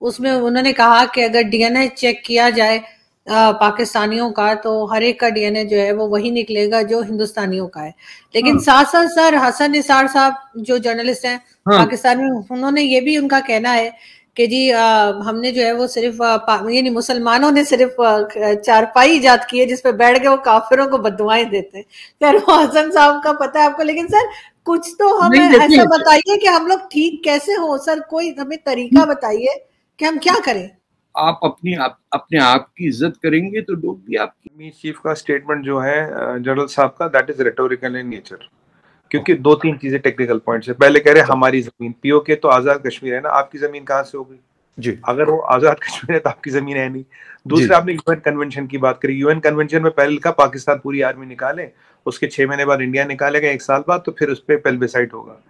उसमें उन्होंने कहा कि अगर डीएनए चेक किया जाए पाकिस्तानियों का, तो हर एक का डीएनए जो है वो वही निकलेगा जो हिंदुस्तानियों का है। लेकिन साथ साथ सर हसन निसार साहब जो जर्नलिस्ट हैं पाकिस्तान में, उन्होंने ये भी उनका कहना है कि जी हमने जो है वो सिर्फ यानी मुसलमानों ने सिर्फ चारपाई ईजाद की है जिसपे बैठ के वो काफिरों को बददुआएं देते हैं। सर वो हसन साहब का पता है आपको, लेकिन सर कुछ तो हमें ऐसा बताइए कि हम लोग ठीक कैसे हो सर, कोई हमें तरीका बताइए कि हम क्या करें। आप अपने आप की इज्जत करेंगे तो लोग भी आपकी। चीफ का स्टेटमेंट जो है जनरल साहब का, that is rhetorical in nature, क्योंकि दो तीन चीजें टेक्निकल पॉइंट्स है। पहले कह रहे हमारी जमीन, पीओके तो आजाद कश्मीर है ना, आपकी जमीन कहाँ से हो गई जी? अगर वो आजाद कश्मीर है तो आपकी जमीन है नहीं। दूसरा, आपने यूएन कन्वेंशन की बात करी। यूएन कन्वेंशन में पहले लिखा पाकिस्तान पूरी आर्मी निकाले, उसके 6 महीने बाद इंडिया निकालेगा, 1 साल बाद, तो फिर उस पर प्लेबिसाइट होगा।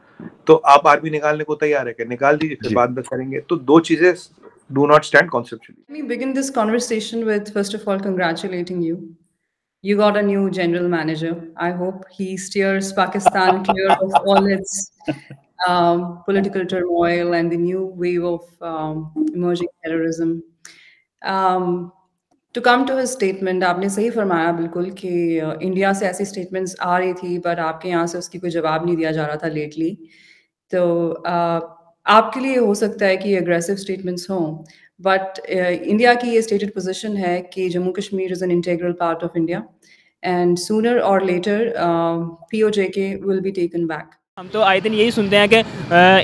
तो आप आर्मी निकालने को तैयार है क्या? निकाल दीजिए, फिर बाद में करेंगे। तो दो चीजें do not stand conceptually. Let me begin this conversation with, first of all, congratulating you. You got a new general manager. I hope he steers Pakistan clear of all its political turmoil and the new wave of emerging terrorism. To come to his statement, आपने सही फरमाया बिल्कुल कि India से ऐसी statements आ रही थी, but आपके यहाँ से उसकी कोई जवाब नहीं दिया जा रहा था लेटली। तो आपके लिए हो सकता है कि अग्रेसिव स्टेटमेंट्स हों, बट इंडिया की ये स्टेटेड पोजीशन है कि Jammu Kashmir is an integral part of India and sooner or later POJK will be taken back. हम तो आए दिन यही सुनते हैं कि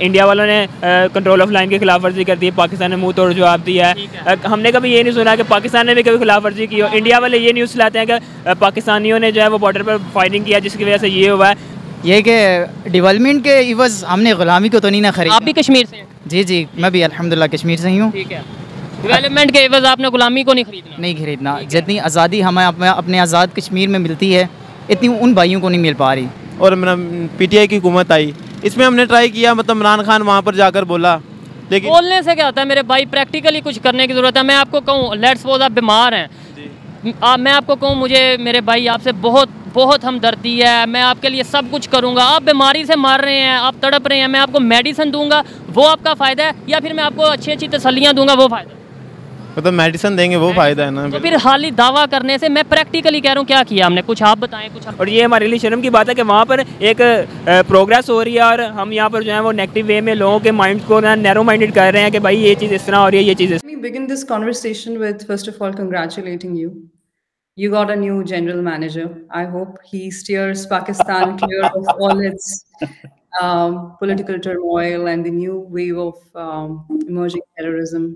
इंडिया वालों ने कंट्रोल ऑफ लाइन की खिलाफ वर्जी कर दी है, पाकिस्तान ने मुंह तोड़ जवाब दिया है। हमने कभी ये नहीं सुना कि पाकिस्तान ने भी कभी खिलाफ वर्जी की हो। इंडिया वाले ये न्यूज़ लाते हैं कि पाकिस्तानियों ने जो है वो बॉर्डर पर फायरिंग किया जिसकी वजह से ये हुआ है। ये कि डेवलपमेंट के इवज़ हमने गुलामी को तो नहीं ना खरीदा। आप भी कश्मीर से हैं? जी जी, मैं भी अल्हम्दुलिल्लाह कश्मीर से ही हूँ। ठीक है, डेवलपमेंट के इवज़ आपने गुलामी को नहीं खरीदना। जितनी आज़ादी हमें अपने आज़ाद कश्मीर में मिलती है, इतनी उन भाइयों को नहीं मिल पा रही। और PTI की हुकूमत आई, इसमें हमने ट्राई किया, मतलब इमरान खान वहाँ पर जाकर बोला, लेकिन बोलने से क्या होता है मेरे भाई, प्रैक्टिकली कुछ करने की ज़रूरत है। मैं आपको कहूँ, लेट्स सपोज आप बीमार हैं, मैं आपको कहूँ मुझे मेरे भाई आपसे बहुत हमदर्दी है, मैं आपके लिए सब कुछ करूँगा। आप बीमारी से मर रहे हैं, आप तड़प रहे हैं, मैं आपको मेडिसिन दूंगा, वो आपका फ़ायदा है, या फिर मैं आपको अच्छी अच्छी तसल्लियाँ दूंगा, वो फ़ायदा है? मतलब मेडिसिन देंगे वो फ़ायदा है ना। तो फिर खाली दावा करने से, मैं प्रैक्टिकली कह रहा हूँ क्या किया हमने, कुछ आप बताएं कुछ। और ये हमारे लिए शर्म की बात है कि वहाँ पर एक प्रोग्रेस हो रही है और हम यहाँ पर जो है वो नेगेटिव वे में लोगों के माइंड को नैरो माइंडेड कर रहे हैं कि भाई ये चीज़ इस तरह हो रही है, ये चीज़। Let me begin this conversation with, first of all, congratulating you. You got a new general manager. I hope he steers Pakistan clear of all its political turmoil and the new wave of emerging terrorism.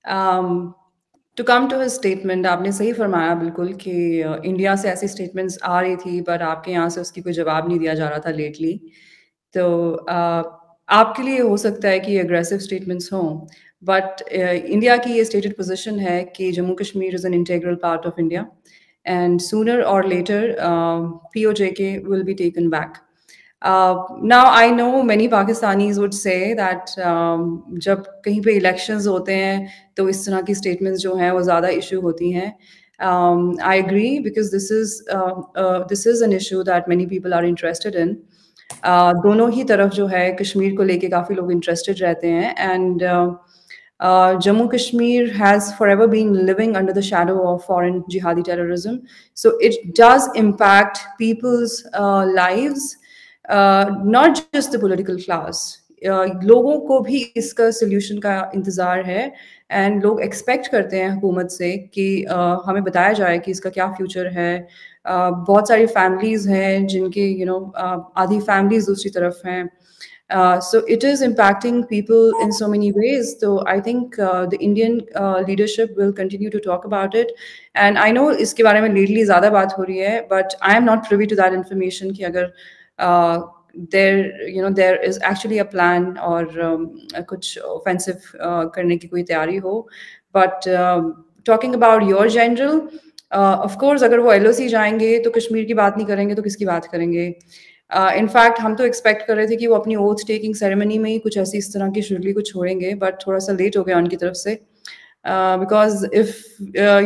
To come to his statement, आपने सही फरमाया बिल्कुल कि India से ऐसी statements आ रही थी, but आपके यहाँ से उसकी कोई जवाब नहीं दिया जा रहा था लेटली। तो आपके लिए हो सकता है कि अग्रेसिव स्टेटमेंट्स हों, बट इंडिया की ये स्टेटेड पोजीशन है कि Jammu Kashmir is an integral part of India and sooner or later POJK will be taken back. Now I know many Pakistanis would say that जब कहीं पे इलेक्शंस होते हैं तो इस तरह की स्टेटमेंट्स जो हैं वो ज़्यादा इशू होती हैं। I agree because this is an issue that many people are interested in. दोनों ही तरफ जो है कश्मीर को लेके काफ़ी लोग इंटरेस्टेड रहते हैं and Jammu Kashmir has forever been living under the shadow of foreign jihadi terrorism, so it does impact people's lives. Not just the political class, लोगों को भी इसका solution का इंतज़ार है एंड लोग एक्सपेक्ट करते हैं हुकूमत से कि हमें बताया जाए कि इसका क्या फ्यूचर है। बहुत सारी फैमिलीज़ हैं जिनकी आधी फैमिलीज़ दूसरी तरफ हैं। So it is impacting people in so many ways. So I think the Indian leadership will continue to talk about it. And I know इसके बारे में lately ज़्यादा बात हो रही है, but I am not privy to that information कि अगर there is actually a plan और कुछ offensive करने की कोई तैयारी हो। But talking about your general, of course अगर वो LOC जाएंगे तो कश्मीर की बात नहीं करेंगे तो किसकी बात करेंगे। इनफैक्ट हम तो एक्सपेक्ट कर रहे थे कि वो अपनी ओथ टेकिंग सेरेमनी में ही कुछ ऐसी इस तरह की शुरली को छोड़ेंगे, बट थोड़ा सा लेट हो गया उनकी तरफ से। Because if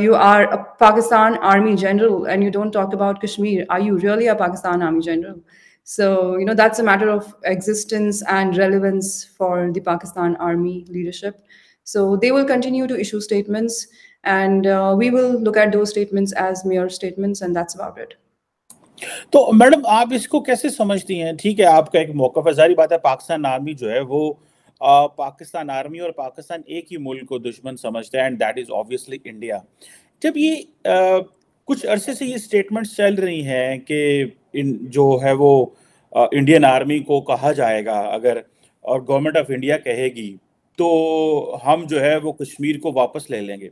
you are a Pakistan Army general and you don't talk about Kashmir, are you really a Pakistan Army general? So that's a matter of existence and relevance for the Pakistan Army leadership. So they will continue to issue statements, and we will look at those statements as mere statements, and that's about it. तो madam आप इसको कैसे समझती हैं? ठीक है, आपका एक मौक़िफ़ है, ज़ाहिर बात है पाकिस्तान आर्मी जो है वो पाकिस्तान आर्मी और पाकिस्तान एक ही मुल्क को दुश्मन समझता है, and that is obviously India. जब ये कुछ अरसे से ये स्टेटमेंट्स चल रही हैं कि जो है वो इंडियन आर्मी को कहा जाएगा अगर, और गवर्नमेंट ऑफ इंडिया कहेगी तो हम जो है वो कश्मीर को वापस ले लेंगे।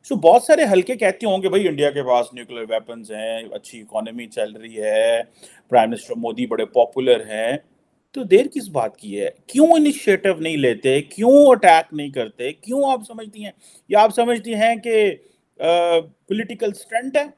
सो बहुत सारे हल्के कहते होंगे भाई इंडिया के पास न्यूक्लियर वेपन्स हैं, अच्छी इकोनॉमी चल रही है, प्राइम मिनिस्टर मोदी बड़े पॉपुलर हैं, तो देर किस बात की है? क्यों इनिशिएटिव नहीं लेते? क्यों अटैक नहीं करते? क्यों आप समझती हैं, या आप समझती हैं कि पॉलिटिकल स्टंट है?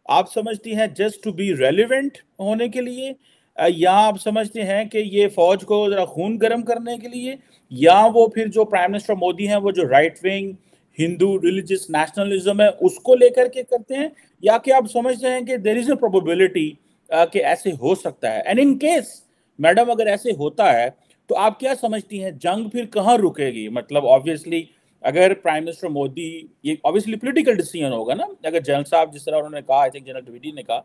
आप समझती हैं जस्ट टू बी रेलिवेंट होने के लिए, या आप समझते हैं कि ये फौज को जरा खून गर्म करने के लिए, या वो फिर जो प्राइम मिनिस्टर मोदी हैं वो जो right wing Hindu religious nationalism है उसको लेकर के करते हैं, या कि आप समझते हैं कि देयर इज अ प्रोबेबिलिटी कि ऐसे हो सकता है? एंड इन केस मैडम अगर ऐसे होता है तो आप क्या समझती हैं जंग फिर कहाँ रुकेगी? मतलब ऑब्वियसली अगर प्राइम मिनिस्टर मोदी, ये ऑब्वियसली पॉलिटिकल डिसीजन होगा ना, अगर जनरल साहब जिस तरह उन्होंने कहा, आई थिंक जनरल द्विवेदी ने कहा,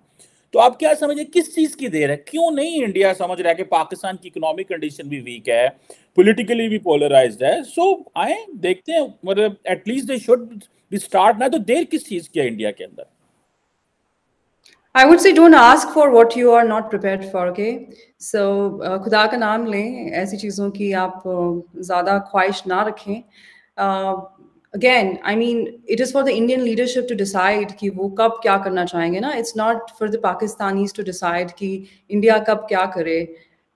तो आप क्या समझे किस चीज की देर है? क्यों नहीं इंडिया समझ रहा है कि पाकिस्तान की इकोनॉमिक कंडीशन भी वीक है, पॉलिटिकली भी पोलराइज्ड है, सो आए देखते हैं, मतलब at least they should be start ना, तो देर किस चीज की है इंडिया के अंदर? I would say don't ask for what you are not prepared for, okay? So खुदा का नाम लें, ऐसी चीज़ों की आप ज़्यादा ख्वाहिश ना रखें। Again, I mean, it is for the Indian leadership to decide कि वो कब क्या करना चाहेंगे ना। It's not for the Pakistanis to decide कि इंडिया कब क्या करे।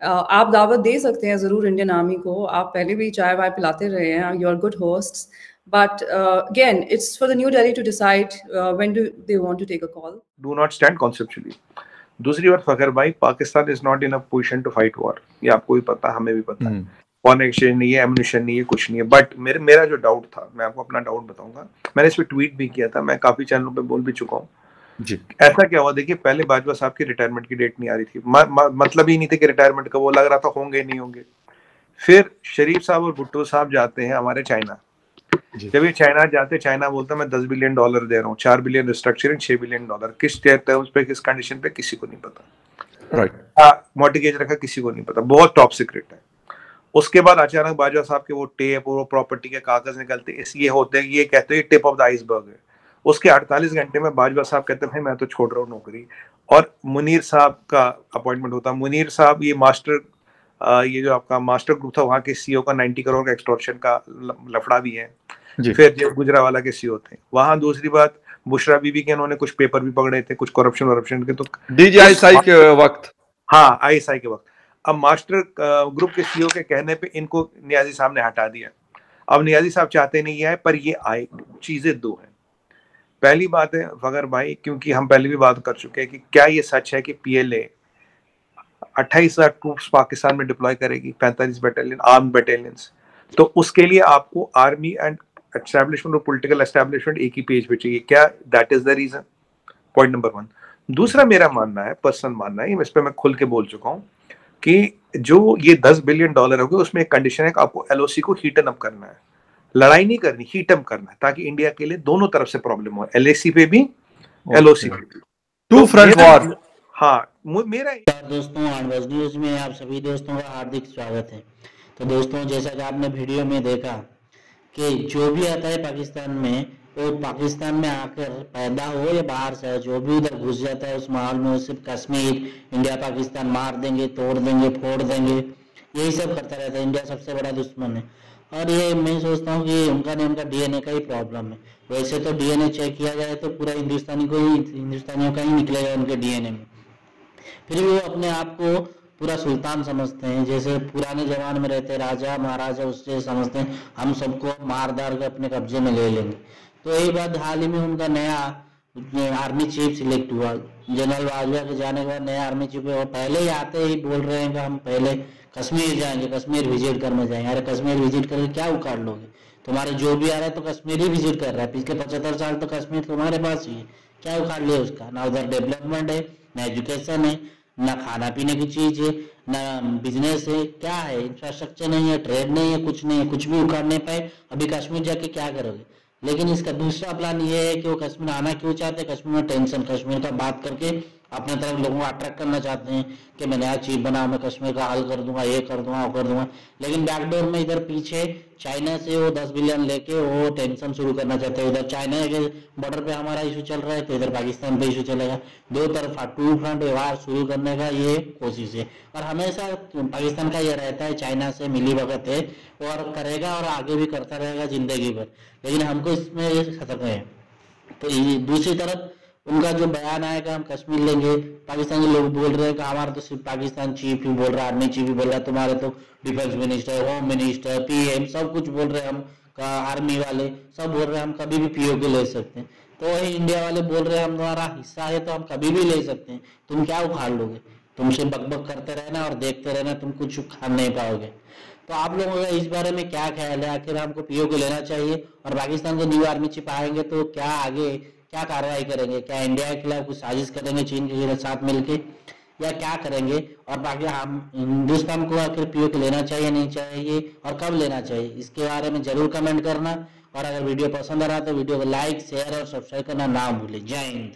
आप दावत दे सकते हैं ज़रूर इंडियन आर्मी को, आप पहले भी चाय वाय पिलाते रहे हैं, you are good hosts, but again, it's for the New Delhi to decide when do they want to take a call. Do not stand conceptually. दूसरी बात फखर भाई, Pakistan is not in a position to fight war. ये आपको भी पता, हमें भी पता है। फॉरेन एक्सचेंज नहीं है, एम्युनिशन नहीं है, कुछ नहीं है। बट मेरा जो डाउट था, मैं आपको अपना डाउट बताऊंगा, मैंने इस पे ट्वीट भी किया था, मैं काफी चैनलों पे बोल भी चुका हूँ जी। ऐसा क्या हुआ, देखिए पहले बाजवा साहब की रिटायरमेंट की डेट नहीं आ रही थी, मतलब ही नहीं थे कि रिटायरमेंट का, वो लग रहा था होंगे नहीं होंगे। फिर शरीफ साहब और भुट्टो साहब जाते हैं हमारे चाइना, जब ये चाइना जाते, चाइना बोलता मैं $10 बिलियन दे रहा हूँ, $4 बिलियन रिस्ट्रक्चरिंग, $6 बिलियन, किस टर्म्स पे, किस कंडीशन पे, किसी को नहीं पता। राइट, मॉर्टिगेज रखा, किसी को नहीं पता, बहुत टॉप सीक्रेट है। उसके बाद अचानक बाजवा साहब के वो टेप और वो प्रॉपर्टी के कागज निकलते, ये होते हैं, ये कहते हैं टिप ऑफ द आइसबर्ग है। उसके 48 घंटे में बाजवा साहब कहते हैं भाई मैं तो छोड़ रहा हूँ नौकरी, और मुनीर साहब का अपॉइंटमेंट होता है। मुनीर साहब ये मास्टर, ये जो आपका मास्टर ग्रुप था वहाँ के सीईओ का 90 करोड़ का एक्सटॉर्शन का लफड़ा भी है। फिर जब गुजरावाला के सीईओ थे वहाँ। दूसरी बात, बुशरा बीबी के उन्होंने कुछ पेपर भी पकड़े थे, कुछ करप्शन के, तो DGISI के वक्त, हाँ ISI के वक्त। अब मास्टर ग्रुप के सीईओ के कहने पे इनको नियाजी साहब ने हटा दिया। अब नियाजी साहब चाहते नहीं आए, पर ये आए। चीजें दो हैं। पहली बात है फगर भाई, क्योंकि हम पहले भी बात कर चुके हैं कि क्या ये सच है कि PLA 28,000 ट्रूप्स पाकिस्तान में डिप्लॉय करेगी, 45 बैटालियन आर्म बैटालियंस, तो उसके लिए आपको आर्मी एंड एस्टैब्लिशमेंट और पॉलिटिकल एस्टैब्लिशमेंट एक ही पेज पे चाहिए। क्या that is the reason? Point number 1। दूसरा मेरा मानना है, पर्सनल मानना है, इस पे मैं खुल के बोल चुका हूँ कि जो ये $10 बिलियन हो गए, उसमें एक कंडीशन है कि आपको LOC को हीटन अप करना है, लड़ाई नहीं करनी, हीट अप करना है, ताकि इंडिया के लिए दोनों तरफ से प्रॉब्लम हो, LAC पे भी, LOC पे भी, टू फ्रंट वॉर। हाँ, मेरा दोस्तों आनवर्स न्यूज में आप सभी दोस्तों का हार्दिक स्वागत है। तो दोस्तों, जैसा कि आपने वीडियो में देखा कि जो भी आता है पाकिस्तान में, वो पाकिस्तान में आकर पैदा हो या बाहर से, जो भी उधर घुस जाता है उस माहौल में, सिर्फ कश्मीर, इंडिया पाकिस्तान मार देंगे, तोड़ देंगे, फोड़ देंगे, यही सब करता रहता है। इंडिया सबसे बड़ा दुश्मन है, और ये मैं सोचता हूँ कि उनका DNA का ही प्रॉब्लम है। वैसे तो DNA चेक किया जाए तो पूरा हिंदुस्तानियों का ही निकलेगा उनके DNA में, फिर वो अपने आप को पूरा सुल्तान समझते हैं, जैसे पुराने जमाने में रहते राजा महाराजा, उससे समझते हैं हम सबको मारदार के अपने कब्जे में ले लेंगे। तो यही बात हाल ही में उनका नया आर्मी चीफ सिलेक्ट हुआ, जनरल बाजवा के जाने के बाद नया आर्मी चीफ है। और पहले ही आते ही बोल रहे हैं कि हम पहले कश्मीर जाएंगे, कश्मीर विजिट करने जाएंगे। अरे कश्मीर विजिट करके क्या उखाड़ लोगे? तुम्हारे जो भी आ रहा है तो कश्मीर ही विजिट कर रहा है, पिछले 75 साल तो कश्मीर तुम्हारे पास ही है, क्या उखाड़ लिया उसका? ना उधर डेवलपमेंट है, ना एजुकेशन है, ना खाना पीने की चीज है, ना बिजनेस है, क्या है, इंफ्रास्ट्रक्चर नहीं है, ट्रेड नहीं है, कुछ नहीं है, कुछ भी उखाड़ नहीं पाए। अभी कश्मीर जाके क्या करोगे? लेकिन इसका दूसरा प्लान ये है कि वो कश्मीर आना क्यों चाहते हैं, कश्मीर में टेंशन, कश्मीर का बात करके अपने तरफ लोगों को अट्रैक्ट करना चाहते हैं कि मैं नया चीफ बना, मैं कश्मीर का हल कर दूंगा, ये कर दूंगा, वो कर दूंगा। लेकिन बैकडोर में इधर पीछे चाइना से वो 10 बिलियन लेके वो टेंशन शुरू करना चाहते हैं। उधर चाइना के बॉर्डर पे हमारा इशू चल रहा है तो इधर पाकिस्तान पे इशू चलेगा। दो तरफा टू फ्रंट व्यवहार शुरू करने का ये कोशिश है और हमेशा पाकिस्तान का ये रहता है चाइना से मिली भगत है और करेगा और आगे भी करता रहेगा जिंदगी भर। लेकिन हमको इसमें खतरा है। तो दूसरी तरफ उनका जो बयान आएगा हम कश्मीर लेंगे, पाकिस्तान के लोग बोल रहे हैं कि हमारा तो सिर्फ पाकिस्तान चीफ ही बोल रहा है, आर्मी चीफ ही बोल रहा है, तुम्हारे तो defence minister, home minister, PM सब कुछ बोल रहे हैं, हम आर्मी वाले सब बोल रहे हैं हम कभी भी पीओके ले सकते हैं। तो वही इंडिया वाले बोल रहे हैं हम तुम्हारा हिस्सा है तो हम कभी भी ले सकते हैं, तुम क्या उखाड़ लोगे, तुमसे बकबक करते रहना और देखते रहना, तुम कुछ उखाड़ नहीं पाओगे। तो आप लोगों का इस बारे में क्या ख्याल है? आखिर हमको पीओके लेना चाहिए और पाकिस्तान को न्यू आर्मी चीफ आएंगे तो क्या आगे क्या कार्रवाई करेंगे? क्या इंडिया के खिलाफ कुछ साजिश करेंगे चीन के साथ मिलके या क्या करेंगे? और बाकी हम हिंदुस्तान को आखिर पीओके लेना चाहिए नहीं चाहिए और कब लेना चाहिए, इसके बारे में जरूर कमेंट करना। और अगर वीडियो पसंद आ रहा तो वीडियो को लाइक शेयर और सब्सक्राइब करना ना भूलें। जय हिंद।